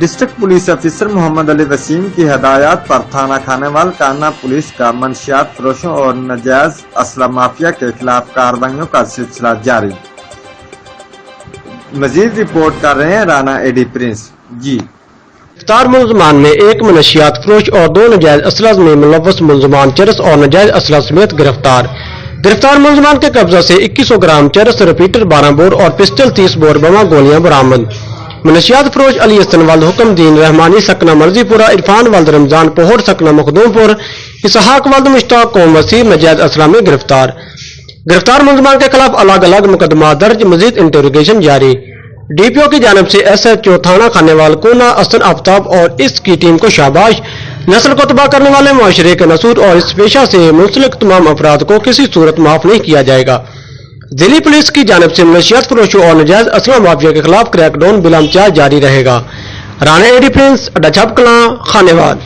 District police افسر محمد علی وسیم کی ہدایات پر تھانہ خانیوال کانا پولیس کا منشیات فروشوں اور ناجائز اسلحہ مافیا کے خلاف کارروائیوں کا سلسلہ جاری۔ مزید رپورٹ کر رہے ہیں رانا ایڈی پرنس۔ گرفتار ملزمان میں ایک منشیات فروش اور 2 ناجائز اسلحہ میں ملوث ملزمان چرس اور ناجائز اسلحہ سمیت گرفتار ملزمان کے قبضہ سے 2100 گرام چرس، ریپیٹر 12 بور اور پسٹل 30 بور بما گولیاں برآمد۔ منشیات فروش علی حسن والد حکم دین رحمانی سکنہ مرضی پورہ، عرفان والد رمضان پوہر سکنہ مخدوم پور، اسحاق والد مشتاق قوم وسیع ناجائز اسلحہ میں گرفتار ملزمان کے خلاف الگ الگ مقدمات درج، مزید انٹروگیشن جاری۔ ڈی پی او کی جانب سے ایس ایچ او تھانہ خانیوال کونا حسن آفتاب اور اس کی ٹیم کو شاباش۔ نسل کو تباہ کرنے والے معاشرے کے نسور اور اس پیشہ سے منسلک تمام افراد کو کسی صورت معاف نہیں کیا جائے گا۔ ضلعی پولیس کی جانب سے منشیات فروشوں اور ناجائز اسلحہ مافیا کے خلاف کریک ڈاؤن بلا امتیاز جاری رہے گا۔ رانا ایڈی پرنس، اڈا چھپ کلاں، خانیوال۔